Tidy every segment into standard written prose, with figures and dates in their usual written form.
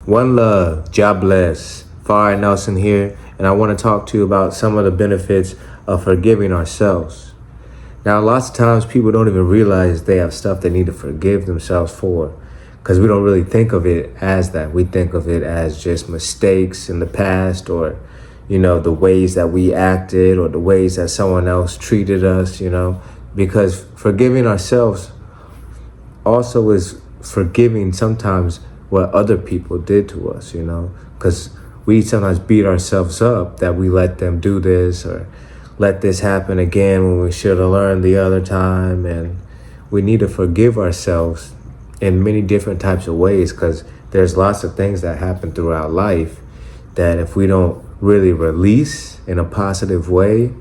One love, God bless. Fire Nelson here, and I want to talk to you about some of the benefits of forgiving ourselves. Now, lots of times people don't even realize they have stuff they need to forgive themselves for because we don't really think of it as that. We think of it as just mistakes in the past or, the ways that we acted or the ways that someone else treated us, because forgiving ourselves also is forgiving sometimes what other people did to us, because we sometimes beat ourselves up that we let them do this or let this happen again when we should have learned the other time. And we need to forgive ourselves in many different types of ways because there's lots of things that happen throughout life that if we don't really release in a positive way,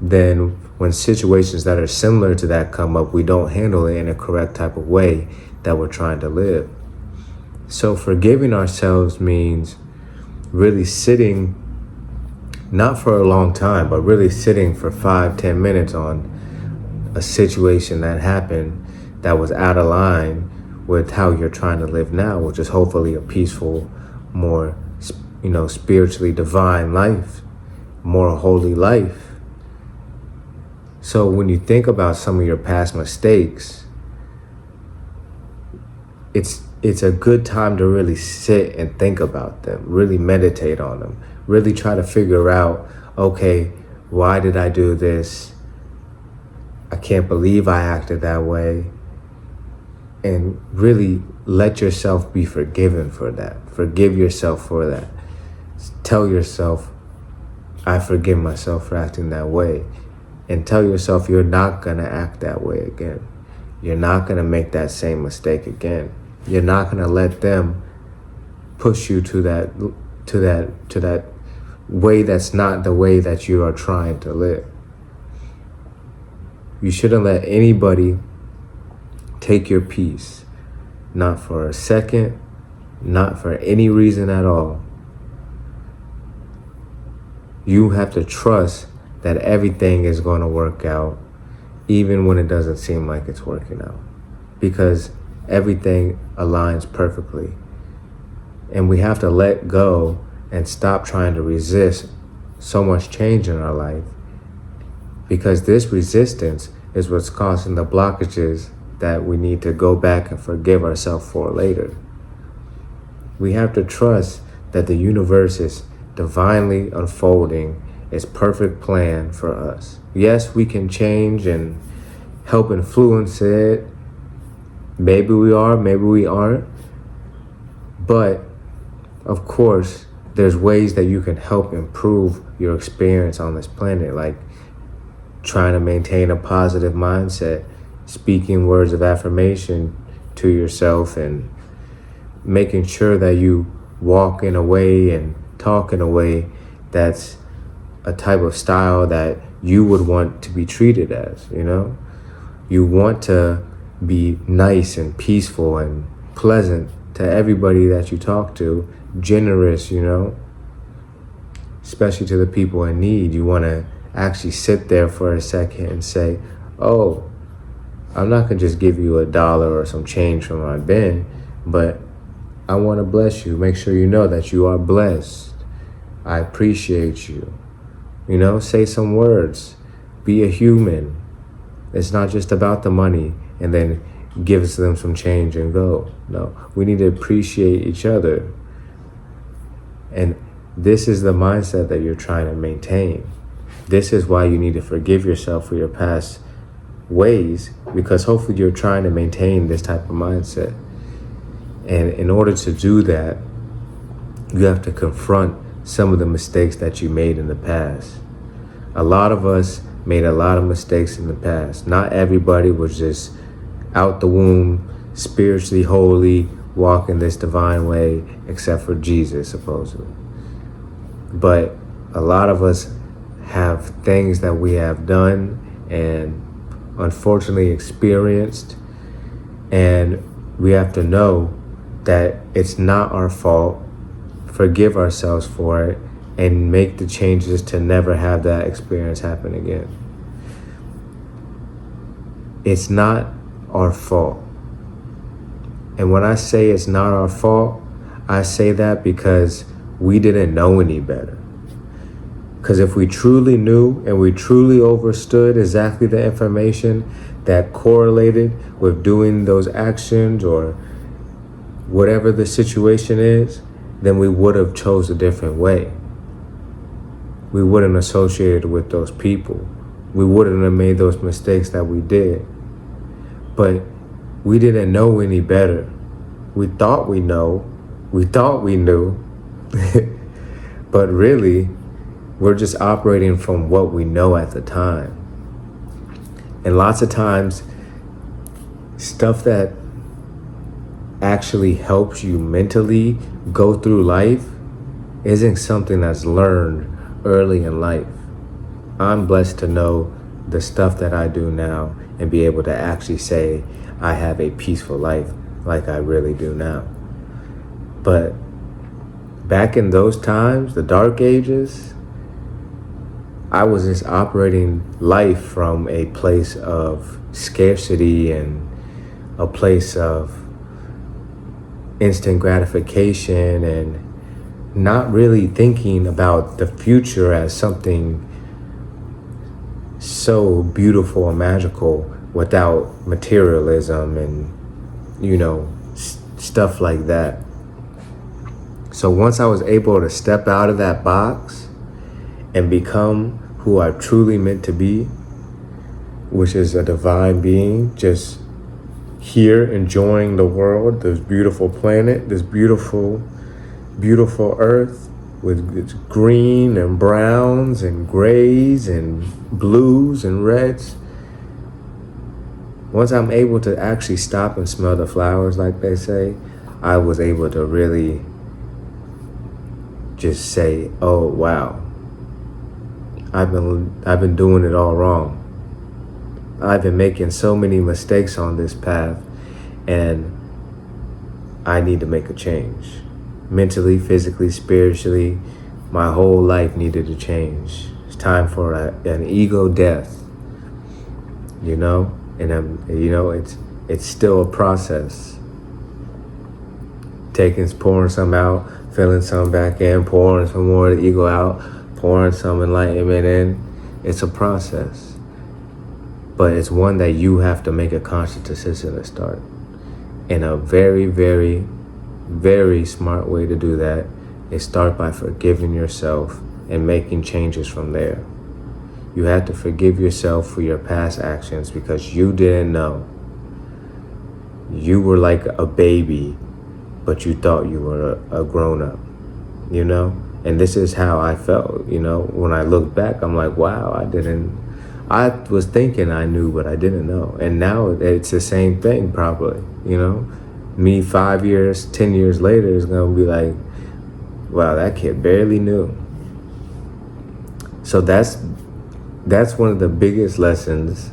then when situations that are similar to that come up, we don't handle it in a correct type of way that we're trying to live. So forgiving ourselves means really sitting, not for a long time, but really sitting for 5-10 minutes on a situation that happened that was out of line with how you're trying to live now, which is hopefully a peaceful, more, spiritually divine life, more holy life. So when you think about some of your past mistakes, it's a good time to really sit and think about them, really meditate on them, really try to figure out, okay, why did I do this? I can't believe I acted that way. And really let yourself be forgiven for that. Forgive yourself for that. Tell yourself, I forgive myself for acting that way. And tell yourself you're not gonna act that way again. You're not gonna make that same mistake again. You're not gonna let them push you to that way that's not the way that you are trying to live. You shouldn't let anybody take your peace, not for a second, not for any reason at all. You have to trust that everything is going to work out, even when it doesn't seem like it's working out, because everything aligns perfectly. And we have to let go and stop trying to resist so much change in our life, because this resistance is what's causing the blockages that we need to go back and forgive ourselves for later. We have to trust that the universe is divinely unfolding its perfect plan for us. Yes, we can change and help influence it. Maybe we are, maybe we aren't. But of course, there's ways that you can help improve your experience on this planet, like trying to maintain a positive mindset, speaking words of affirmation to yourself, and making sure that you walk in a way and talk in a way that's a type of style that you would want to be treated as, You want to be nice and peaceful and pleasant to everybody that you talk to, generous, especially to the people in need. You want to actually sit there for a second and say, oh, I'm not going to just give you $1 or some change from my bin, but I want to bless you. Make sure you know that you are blessed. I appreciate you. Say some words. Be a human. It's not just about the money and then gives them some change and go. No, we need to appreciate each other. And this is the mindset that you're trying to maintain. This is why you need to forgive yourself for your past ways, because hopefully you're trying to maintain this type of mindset. And in order to do that, you have to confront some of the mistakes that you made in the past. A lot of us made a lot of mistakes in the past. Not everybody was just out the womb, spiritually holy, walking this divine way, except for Jesus, supposedly. But a lot of us have things that we have done and unfortunately experienced, and we have to know that it's not our fault, forgive ourselves for it, and make the changes to never have that experience happen again. It's not our fault. And when I say it's not our fault, I say that because we didn't know any better. Because if we truly knew and we truly understood exactly the information that correlated with doing those actions or whatever the situation is, then we would have chose a different way. We wouldn't have associated with those people. We wouldn't have made those mistakes that we did. But we didn't know any better. We thought we know. We thought we knew. But really, we're just operating from what we know at the time. And lots of times, stuff that actually helps you mentally go through life isn't something that's learned early in life. I'm blessed to know the stuff that I do now and be able to actually say I have a peaceful life like I really do now. But back in those times, the dark ages, I was just operating life from a place of scarcity and a place of instant gratification and not really thinking about the future as something so beautiful and magical without materialism and, stuff like that. So once I was able to step out of that box and become who I truly meant to be, which is a divine being, just here enjoying the world, this beautiful planet, this beautiful, beautiful earth with its green and browns and grays and blues and reds. Once I'm able to actually stop and smell the flowers, like they say, I was able to really just say, oh, wow, I've been doing it all wrong. I've been making so many mistakes on this path, and I need to make a change. Mentally, physically, spiritually, my whole life needed to change. It's time for an ego death, and it's still a process. Pouring some out, filling some back in, pouring some more of the ego out, pouring some enlightenment in. It's a process. But it's one that you have to make a conscious decision to start. And a very, very, very smart way to do that is start by forgiving yourself and making changes from there. You have to forgive yourself for your past actions because you didn't know. You were like a baby, but you thought you were a grown-up, And this is how I felt, When I look back, I'm like, wow, I was thinking I knew, but I didn't know. And now it's the same thing, probably, Me 5 years, 10 years later is going to be like, wow, that kid barely knew. So that's one of the biggest lessons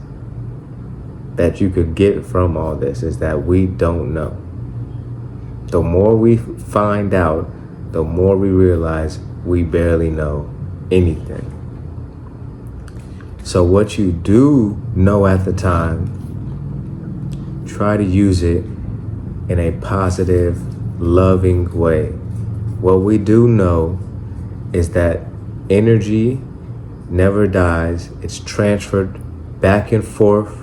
that you could get from all this is that we don't know. The more we find out, the more we realize we barely know anything. So what you do know at the time, try to use it in a positive, loving way. What we do know is that energy never dies. It's transferred back and forth.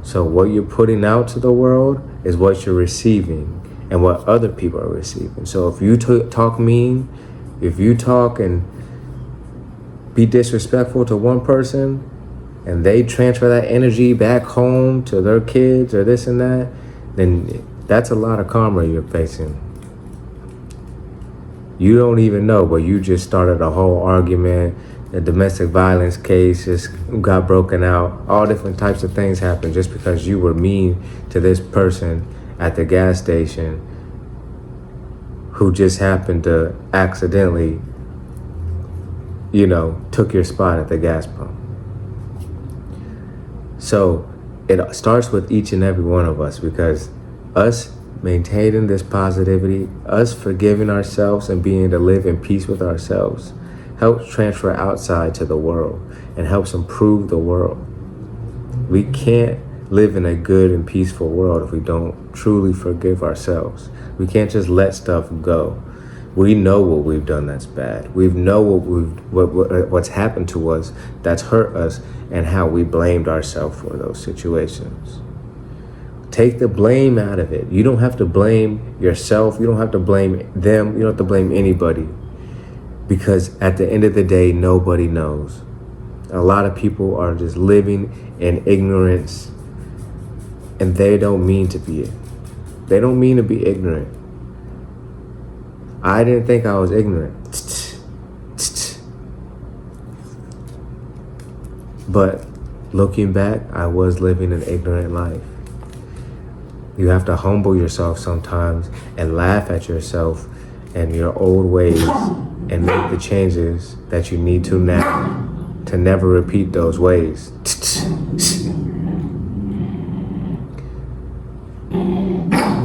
So what you're putting out to the world is what you're receiving and what other people are receiving. So if you talk mean, if you talk and be disrespectful to one person and they transfer that energy back home to their kids or this and that, then that's a lot of karma you're facing. You don't even know, but you just started a whole argument. The domestic violence case just got broken out. All different types of things happened just because you were mean to this person at the gas station who just happened to accidentally, took your spot at the gas pump. So it starts with each and every one of us, because us maintaining this positivity, us forgiving ourselves and being to live in peace with ourselves helps transfer outside to the world and helps improve the world. We can't live in a good and peaceful world if we don't truly forgive ourselves. We can't just let stuff go. We know what we've done that's bad. We know what's happened to us that's hurt us, and how we blamed ourselves for those situations. Take the blame out of it. You don't have to blame yourself. You don't have to blame them. You don't have to blame anybody, because at the end of the day, nobody knows. A lot of people are just living in ignorance, and they don't mean to be. They don't mean to be ignorant. I didn't think I was ignorant. But looking back, I was living an ignorant life. You have to humble yourself sometimes and laugh at yourself and your old ways and make the changes that you need to now to never repeat those ways.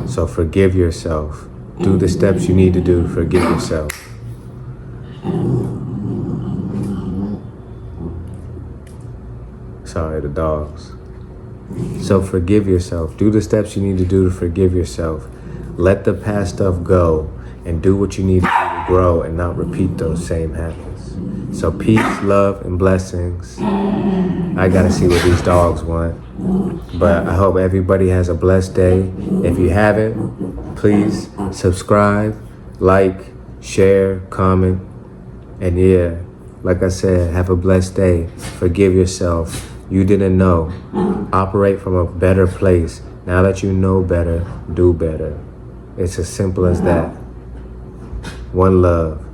So forgive yourself. Do the steps you need to do to forgive yourself. Sorry, the dogs. So forgive yourself. Do the steps you need to do to forgive yourself. Let the past stuff go and do what you need to do to grow and not repeat those same habits. So peace, love, and blessings. I gotta see what these dogs want. But I hope everybody has a blessed day. If you haven't, please subscribe, like, share, comment. And yeah, like I said, have a blessed day. Forgive yourself. You didn't know. Operate from a better place. Now that you know better, do better. It's as simple as that. One love.